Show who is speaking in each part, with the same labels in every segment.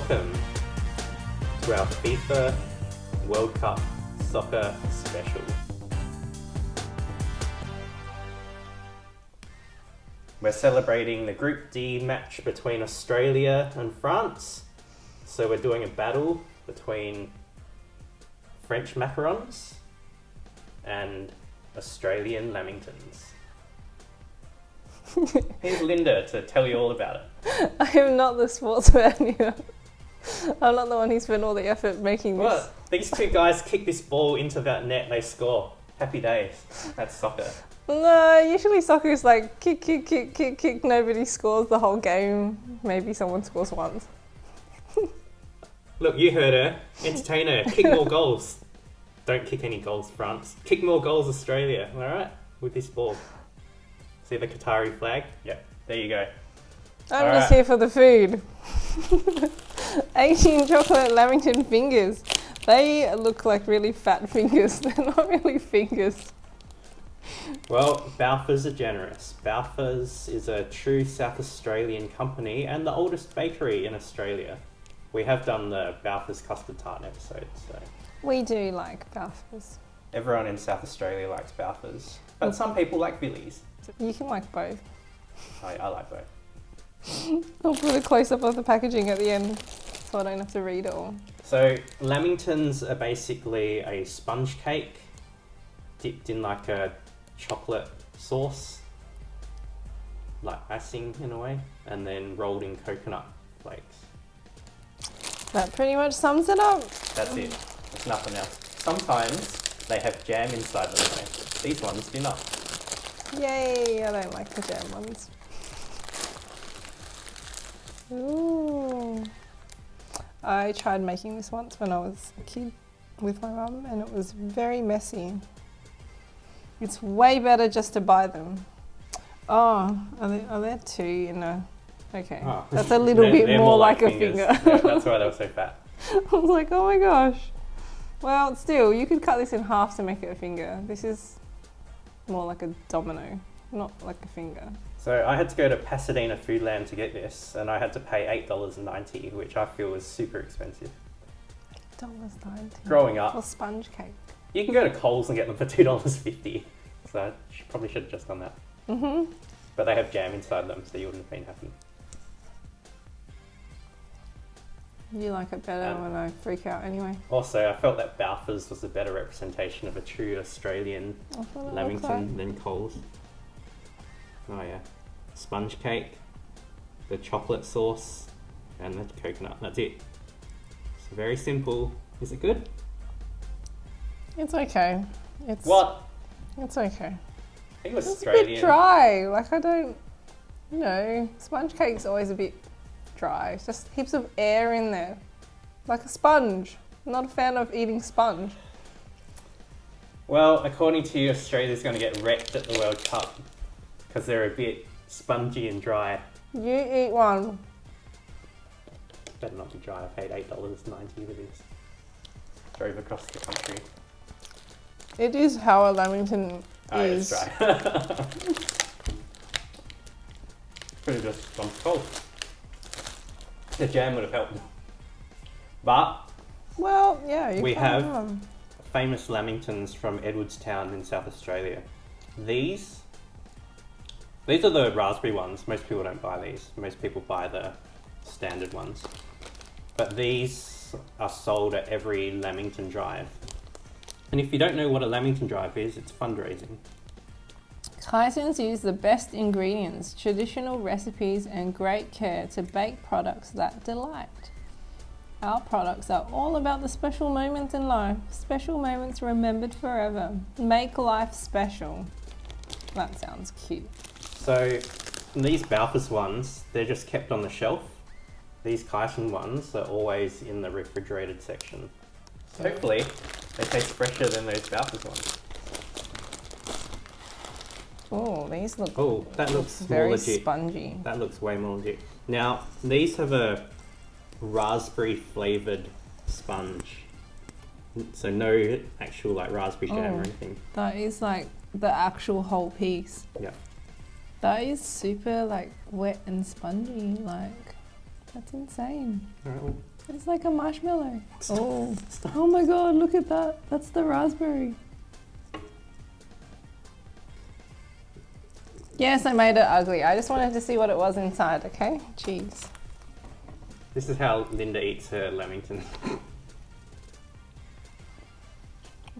Speaker 1: welcome to our FIFA World Cup Soccer Special. We're celebrating the Group D match between Australia and France. So we're doing a battle between French Macarons and Australian Lamingtons. Here's Linda to tell you all about it.
Speaker 2: I am not the sports fan here. I'm not the one who spent all the effort making this.
Speaker 1: What? These two guys kick this ball into that net, they score. Happy days. That's soccer.
Speaker 2: No, usually soccer is like kick, kick, kick, kick, kick. Nobody scores the whole game. Maybe someone scores once.
Speaker 1: Look, you heard her. Entertain her. Kick more goals. Don't kick any goals, France. Kick more goals, Australia. Alright? With this ball. See the Qatari flag? Yep. There you go.
Speaker 2: I'm just here for the food. 18 chocolate Lamington fingers. They look like really fat fingers. They're not really fingers.
Speaker 1: Well, Balfours are generous. Balfours is a true South Australian company and the oldest bakery in Australia. We have done the Balfours custard tart episode, so...
Speaker 2: We do like Balfours.
Speaker 1: Everyone in South Australia likes Balfours. But some people like Billy's.
Speaker 2: You can like both.
Speaker 1: I like both.
Speaker 2: I'll put a close-up of the packaging at the end so I don't have to read it all.
Speaker 1: So, Lamingtons are basically a sponge cake dipped in like a chocolate sauce, like icing in a way, and then rolled in coconut flakes.
Speaker 2: That pretty much sums it up.
Speaker 1: That's it. There's nothing else. Sometimes they have jam inside them though. These ones do not.
Speaker 2: Yay, I don't like the jam ones. Ooh. I tried making this once when I was a kid with my mum and it was very messy. It's way better just to buy them. Oh, are there two in a... Okay, oh. That's a little bit more like a finger.
Speaker 1: Yeah, that's why they were so fat.
Speaker 2: I was like, oh my gosh. Well, still, you could cut this in half to make it a finger. This is more like a domino, not like a finger.
Speaker 1: So I had to go to Pasadena Foodland to get this, and I had to pay $8.90, which I feel was super expensive.
Speaker 2: $8.90?
Speaker 1: Growing up.
Speaker 2: For sponge cake.
Speaker 1: You can go to Coles and get them for $2.50, so I probably should have just done that.
Speaker 2: Mm-hmm.
Speaker 1: But they have jam inside them, so you wouldn't have been happy.
Speaker 2: You like it better when I freak out anyway.
Speaker 1: Also, I felt that Balfours was a better representation of a true Australian Lamington than Coles. Oh yeah. Sponge cake, the chocolate sauce, and the coconut. That's it. It's very simple. Is it good?
Speaker 2: It's okay.
Speaker 1: What?
Speaker 2: It's okay.
Speaker 1: It was
Speaker 2: it's
Speaker 1: Australian.
Speaker 2: A bit dry. Like I don't, sponge cake's always a bit dry. It's just heaps of air in there. Like a sponge. I'm not a fan of eating sponge.
Speaker 1: Well, according to you, Australia's going to get wrecked at the World Cup because they're a bit spongy and dry.
Speaker 2: You eat one.
Speaker 1: Better not be dry. I paid $8.90 for this. Drove across the country.
Speaker 2: It is how a Lamington is.
Speaker 1: It's dry. Could have just gone cold. The jam would have helped. But
Speaker 2: well, yeah,
Speaker 1: we have famous Lamingtons from Edwardstown in South Australia. These are the raspberry ones. Most people don't buy these. Most people buy the standard ones. But these are sold at every Lamington drive. And if you don't know what a Lamington drive is, it's fundraising.
Speaker 2: Kytons use the best ingredients, traditional recipes and great care to bake products that delight. Our products are all about the special moments in life, special moments remembered forever. Make life special. That sounds cute.
Speaker 1: So these Balfours ones, they're just kept on the shelf. These Kyton ones are always in the refrigerated section. So hopefully they taste fresher than those Balfours ones.
Speaker 2: Oh, these look.
Speaker 1: Oh, that looks
Speaker 2: very
Speaker 1: more legit.
Speaker 2: Spongy.
Speaker 1: That looks way more legit. Now, these have a raspberry flavoured sponge. So no actual like raspberry jam or anything.
Speaker 2: That is like the actual whole piece.
Speaker 1: Yeah.
Speaker 2: That is super like wet and spongy, like that's insane.
Speaker 1: Alright, well,
Speaker 2: It's like a marshmallow. Oh. Oh my god, look at that. That's the raspberry. Yes, I made it ugly. I just wanted to see what it was inside, okay? Jeez.
Speaker 1: This is how Linda eats her Lamington.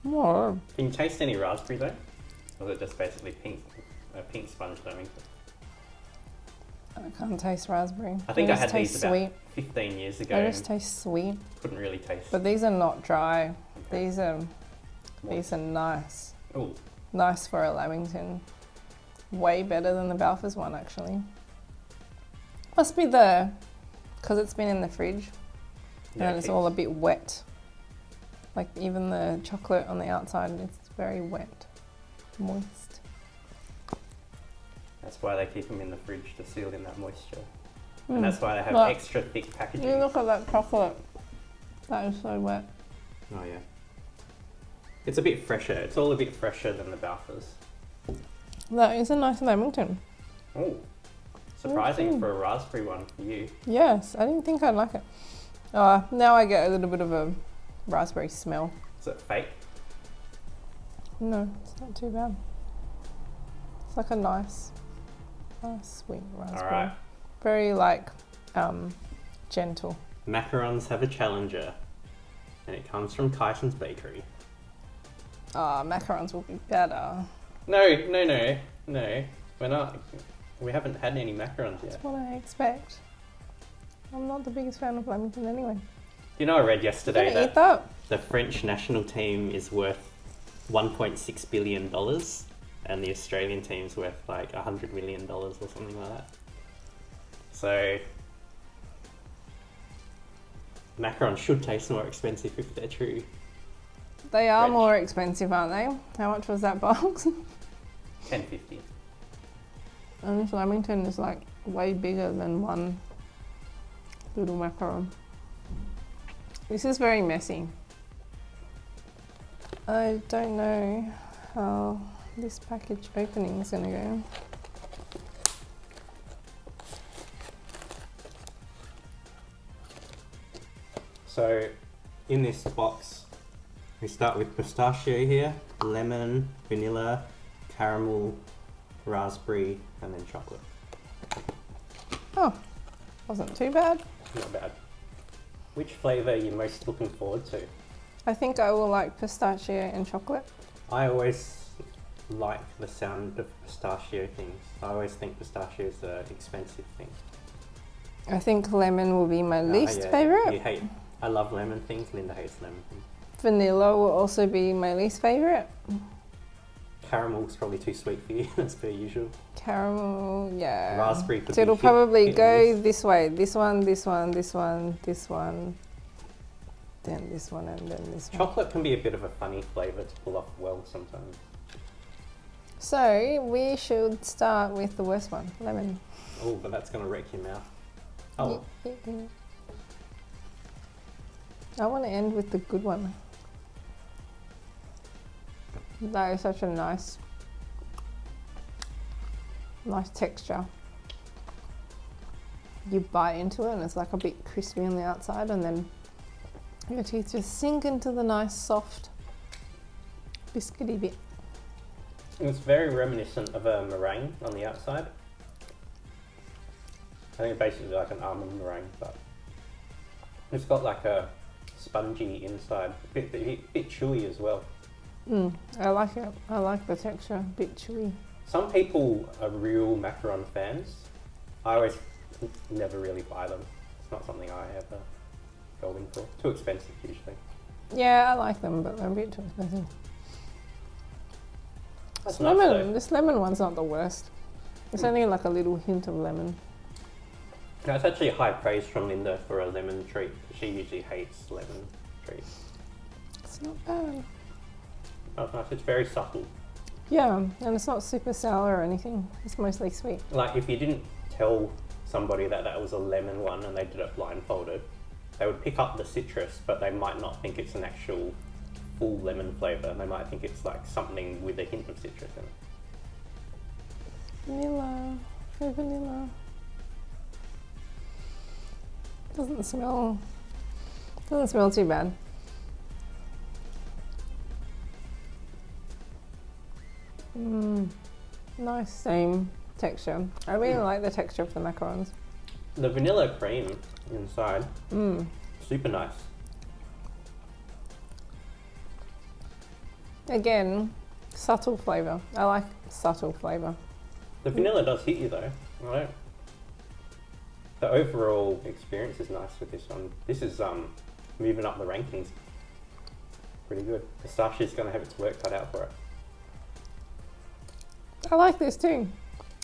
Speaker 2: Whoa.
Speaker 1: Can you taste any raspberry though? Or is it just basically pink, a pink sponge Lamington?
Speaker 2: I can't taste raspberry.
Speaker 1: I think I had these
Speaker 2: sweet.
Speaker 1: about 15 years ago.
Speaker 2: They just taste sweet.
Speaker 1: Couldn't really taste.
Speaker 2: But these are not dry.
Speaker 1: Okay.
Speaker 2: These are nice.
Speaker 1: Oh,
Speaker 2: Nice for a Lamington. Way better than the Balfours one actually. Must be because it's been in the fridge and it's all a bit wet. Like even the chocolate on the outside, it's very wet, moist.
Speaker 1: that's why they keep them in the fridge to seal in that moisture. And that's why they have
Speaker 2: Look.
Speaker 1: extra thick packaging.
Speaker 2: You look at that chocolate. That is so wet.
Speaker 1: Oh yeah. It's a bit fresher. It's all a bit fresher than the Balfours.
Speaker 2: That is a nice Lamington.
Speaker 1: Oh, surprising for a raspberry one for you.
Speaker 2: Yes, I didn't think I'd like it. Now I get a little bit of a raspberry smell.
Speaker 1: Is it fake?
Speaker 2: No, it's not too bad. It's like a nice sweet raspberry.
Speaker 1: All right.
Speaker 2: Very like gentle.
Speaker 1: Macarons have a challenger, and it comes from Kytons Bakery.
Speaker 2: Macarons will be better.
Speaker 1: No. We're not. We haven't had any macarons yet.
Speaker 2: That's what I expect. I'm not the biggest fan of Lamington anyway.
Speaker 1: You know, I read yesterday
Speaker 2: Eat
Speaker 1: that
Speaker 2: that.
Speaker 1: the French national team is worth $1.6 billion, and the Australian team's worth like $100 million or something like that. So, macarons should taste more expensive if they're true.
Speaker 2: They are
Speaker 1: French.
Speaker 2: more expensive, aren't they? How much was that box?
Speaker 1: $10.50.
Speaker 2: And this Lamington is like way bigger than one little macaron. This is very messy. I don't know how this package opening is going to go.
Speaker 1: So, in this box, we start with pistachio here, lemon, vanilla, caramel, raspberry, and then chocolate.
Speaker 2: Oh, wasn't too bad.
Speaker 1: Not bad. Which flavour are you most looking forward to?
Speaker 2: I think I will like pistachio and chocolate.
Speaker 1: I always like the sound of pistachio things. I always think pistachio is an expensive thing.
Speaker 2: I think lemon will be my least favourite.
Speaker 1: I love lemon things. Linda hates lemon things.
Speaker 2: Vanilla will also be my least favourite.
Speaker 1: Caramel's probably too sweet for you, as per usual.
Speaker 2: Caramel, yeah.
Speaker 1: Raspberry could
Speaker 2: So it'll
Speaker 1: be
Speaker 2: probably
Speaker 1: hit
Speaker 2: go
Speaker 1: and miss.
Speaker 2: this way. This one, this one, this one, this one. Then this one and then this one.
Speaker 1: Chocolate can be a bit of a funny flavour to pull off well sometimes.
Speaker 2: So we should start with the worst one, lemon.
Speaker 1: Oh, but that's going to wreck your mouth. Oh,
Speaker 2: I want to end with the good one. That is such a nice texture. You bite into it and it's like a bit crispy on the outside, and then your teeth just sink into the nice soft biscuity bit.
Speaker 1: it's very reminiscent of a meringue on the outside. I think it's basically like an almond meringue, but it's got like a spongy inside, a bit chewy as well.
Speaker 2: I like it. I like the texture, a bit chewy.
Speaker 1: Some people are real macaron fans. I always never really buy them. It's not something I ever go in for. Too expensive usually.
Speaker 2: Yeah, I like them, but they're a bit too expensive.
Speaker 1: That's
Speaker 2: This
Speaker 1: nice
Speaker 2: lemon,
Speaker 1: though.
Speaker 2: this lemon one's not the worst. It's only like a little hint of lemon.
Speaker 1: That's actually high praise from Linda for a lemon treat. She usually hates lemon treats.
Speaker 2: It's not bad.
Speaker 1: Oh, nice. It's very subtle.
Speaker 2: Yeah, and it's not super sour or anything. It's mostly sweet.
Speaker 1: Like if you didn't tell somebody that that was a lemon one and they did it blindfolded, they would pick up the citrus, but they might not think it's an actual full lemon flavour. They might think it's like something with a hint of citrus in it.
Speaker 2: Vanilla. Very vanilla. Doesn't smell Doesn't smell too bad. Nice same texture. I really like the texture of the macarons.
Speaker 1: The vanilla cream inside, super nice.
Speaker 2: Again, subtle flavour. I like subtle flavour.
Speaker 1: The vanilla does hit you though. The overall experience is nice with this one. This is moving up the rankings. Pretty good. Pistachia's going to have its work cut out for it.
Speaker 2: I like this too.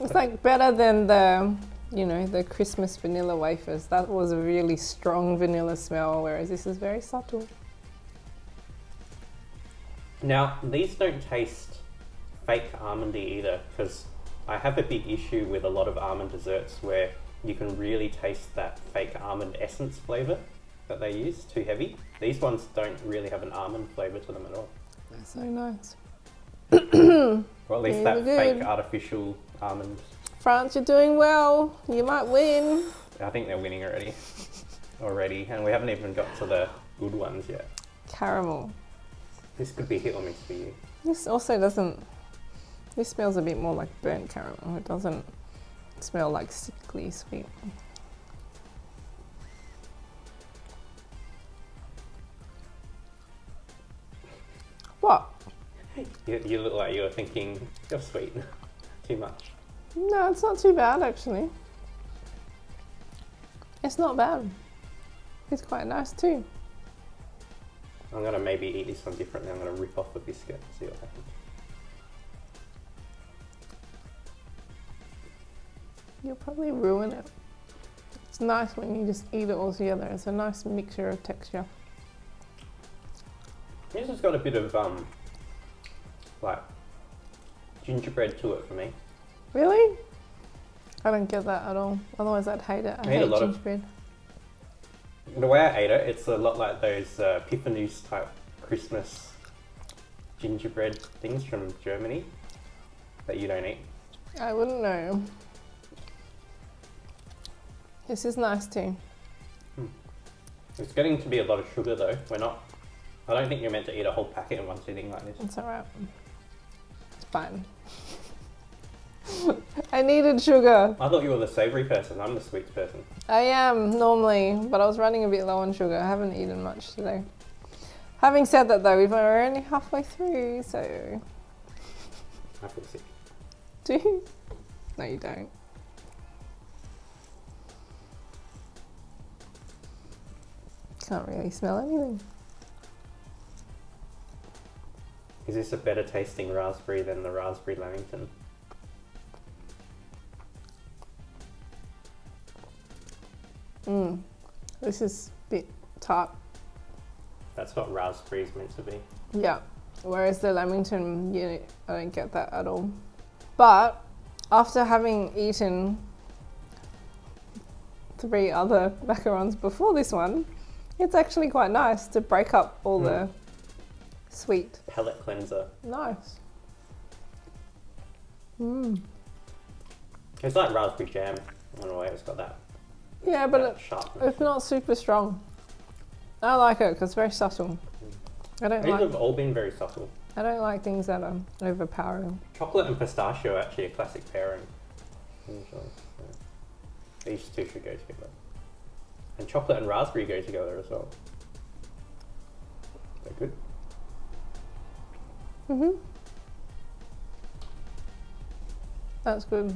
Speaker 2: It's like better than the, you know, the Christmas vanilla wafers. That was a really strong vanilla smell, whereas this is very subtle.
Speaker 1: Now, these don't taste fake almondy either, because I have a big issue with a lot of almond desserts where you can really taste that fake almond essence flavour that they use, too heavy. These ones don't really have an almond flavour to them at all.
Speaker 2: They're so nice.
Speaker 1: Or at least that fake artificial almond.
Speaker 2: France, you're doing well. You might win.
Speaker 1: I think they're winning already, and we haven't even got to the good ones yet.
Speaker 2: Caramel.
Speaker 1: This could be hit or miss for you.
Speaker 2: This also doesn't, this smells a bit more like burnt caramel. It doesn't smell like sickly sweet. What?
Speaker 1: You look like you're thinking, you're sweet, too much.
Speaker 2: No, it's not too bad actually. It's not bad. It's quite nice too.
Speaker 1: I'm going to maybe eat this one differently. I'm going to rip off the biscuit and see what happens.
Speaker 2: You'll probably ruin it. It's nice when you just eat it all together. It's a nice mixture of texture.
Speaker 1: This has got a bit of like gingerbread to it for me.
Speaker 2: Really? I don't get that at all. Otherwise I'd hate it. I hate gingerbread.
Speaker 1: The way I ate it, it's a lot like those Piffanus type Christmas gingerbread things from Germany that you don't eat.
Speaker 2: I wouldn't know. This is nice too.
Speaker 1: It's getting to be a lot of sugar though. I don't think you're meant to eat a whole packet in one sitting like this.
Speaker 2: It's alright. It's fine. I needed sugar.
Speaker 1: I thought you were the savoury person. I'm the sweets person.
Speaker 2: I am normally, but I was running a bit low on sugar. I haven't eaten much today. Having said that though, we're only halfway through, so...
Speaker 1: I feel sick.
Speaker 2: Do you? No, you don't. Can't really smell anything.
Speaker 1: Is this a better tasting raspberry than the raspberry Lamington?
Speaker 2: This is a bit tart.
Speaker 1: That's what raspberry is meant to be.
Speaker 2: Yeah, whereas the Lamington, I don't get that at all. But after having eaten 3 other macarons before this one, it's actually quite nice to break up all the sweet.
Speaker 1: Palate cleanser.
Speaker 2: Nice.
Speaker 1: It's like raspberry jam. I don't know why it's got that.
Speaker 2: Yeah, but
Speaker 1: sharpness.
Speaker 2: it's not super strong. I like it because it's very subtle.
Speaker 1: These have all been very subtle.
Speaker 2: I don't like things that are overpowering.
Speaker 1: Chocolate and pistachio are actually a classic pairing. These two should go together. And chocolate and raspberry go together as well. They're good.
Speaker 2: That's good.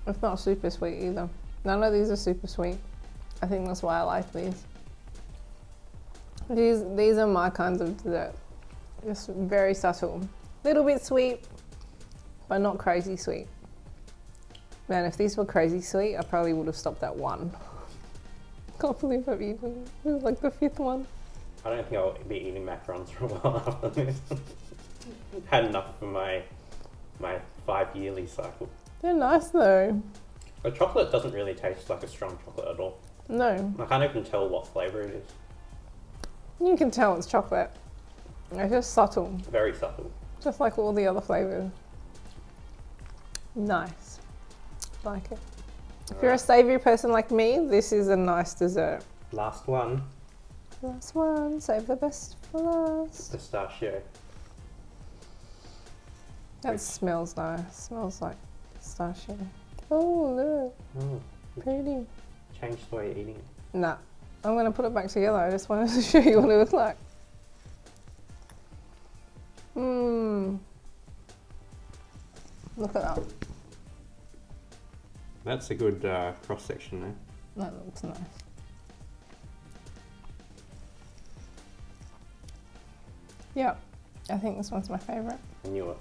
Speaker 2: It's not super sweet either. None of these are super sweet. I think that's why I like these. These are my kinds of dessert. Just very subtle. Little bit sweet, but not crazy sweet. Man, if these were crazy sweet, I probably would have stopped at 1. Can't believe I've eaten. This is like the 5th one.
Speaker 1: I don't think I'll be eating macarons for a while after this. Had enough for my 5-yearly cycle.
Speaker 2: They're nice though.
Speaker 1: The chocolate doesn't really taste like a strong chocolate at all.
Speaker 2: No.
Speaker 1: I can't even tell what flavour it is.
Speaker 2: You can tell it's chocolate. It's just subtle.
Speaker 1: Very subtle.
Speaker 2: Just like all the other flavours. Nice. Like it. If you're a savoury person like me, this is a nice dessert.
Speaker 1: Last one.
Speaker 2: Last one, save the best for last.
Speaker 1: Pistachio.
Speaker 2: That smells nice. Smells like pistachio. Oh, look.
Speaker 1: Mm.
Speaker 2: Pretty.
Speaker 1: Change the way you're eating it.
Speaker 2: Nah. I'm going to put it back together. I just wanted to show you what it looks like. Mmm. Look at that.
Speaker 1: That's a good cross section there.
Speaker 2: That looks nice. Yeah, I think this one's my favourite.
Speaker 1: I knew it.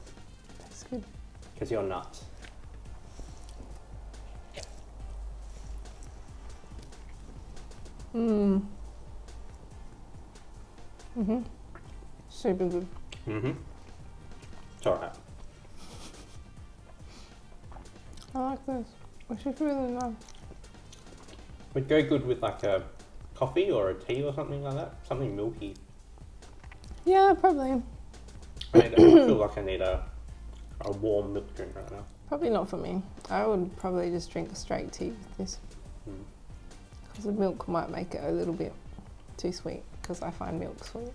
Speaker 2: That's good.
Speaker 1: Because you're nuts.
Speaker 2: Mmm. Mhm. Super good.
Speaker 1: Mhm. It's alright.
Speaker 2: I like this. This is really nice.
Speaker 1: Would go good with like a coffee or a tea or something like that. Something milky.
Speaker 2: Yeah, probably.
Speaker 1: I feel like I need a warm milk drink right now.
Speaker 2: Probably not for me. I would probably just drink a straight tea with this. Because the milk might make it a little bit too sweet, because I find milk sweet.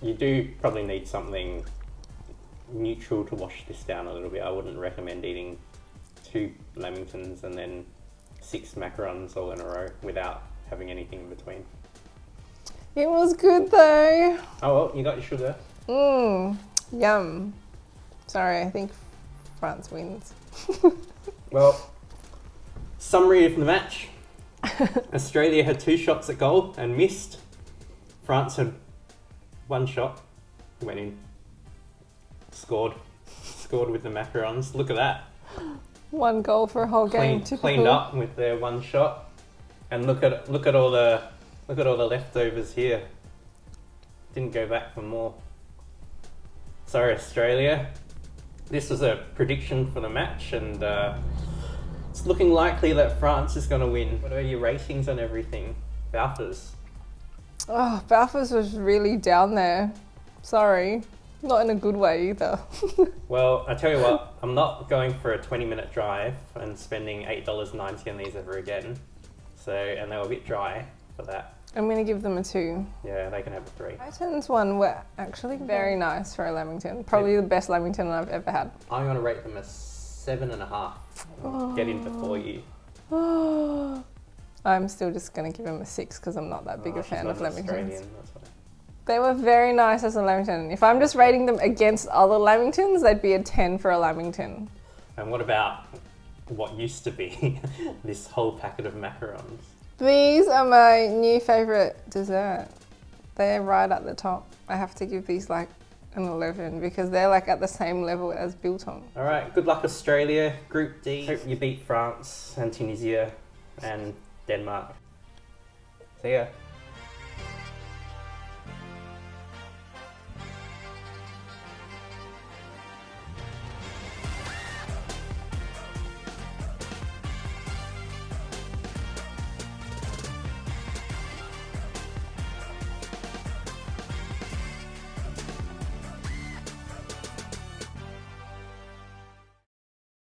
Speaker 1: You do probably need something neutral to wash this down a little bit. I wouldn't recommend eating 2 Lamingtons and then 6 macarons all in a row without having anything in between.
Speaker 2: It was good though.
Speaker 1: Oh well, you got your sugar.
Speaker 2: Mmm, yum. Sorry, I think France wins.
Speaker 1: Well, summary of the match. Australia had 2 shots at goal and missed. France had 1 shot, went in, scored with the macarons. Look at that.
Speaker 2: 1 goal for a whole game.
Speaker 1: Cleaned up with their 1 shot, and look at all the leftovers here. Didn't go back for more. Sorry, Australia. This was a prediction for the match, and it's looking likely that France is going to win. What are your ratings on everything? Balfours.
Speaker 2: Oh, Balfours was really down there. Sorry. Not in a good way either.
Speaker 1: Well, I tell you what, I'm not going for a 20-minute drive and spending $8.90 on these ever again. So, and they were a bit dry for that.
Speaker 2: I'm going to give them a 2.
Speaker 1: Yeah, they can have a 3.
Speaker 2: Kytons one were actually very nice for a Lamington. Probably the best Lamington I've ever had.
Speaker 1: I'm going to rate them a 7.5. Get in before you.
Speaker 2: I'm still just going to give them a 6 because I'm not that big a fan of Lamingtons.
Speaker 1: That's why.
Speaker 2: They were very nice as a Lamington. If I'm just rating them against other Lamingtons, they'd be a 10 for a Lamington.
Speaker 1: And what about what used to be this whole packet of macarons?
Speaker 2: These are my new favourite dessert. They're right at the top. I have to give these like an 11 because they're like at the same level as biltong.
Speaker 1: All right, good luck Australia, Group D. Hope you beat France and Tunisia and Denmark. See ya.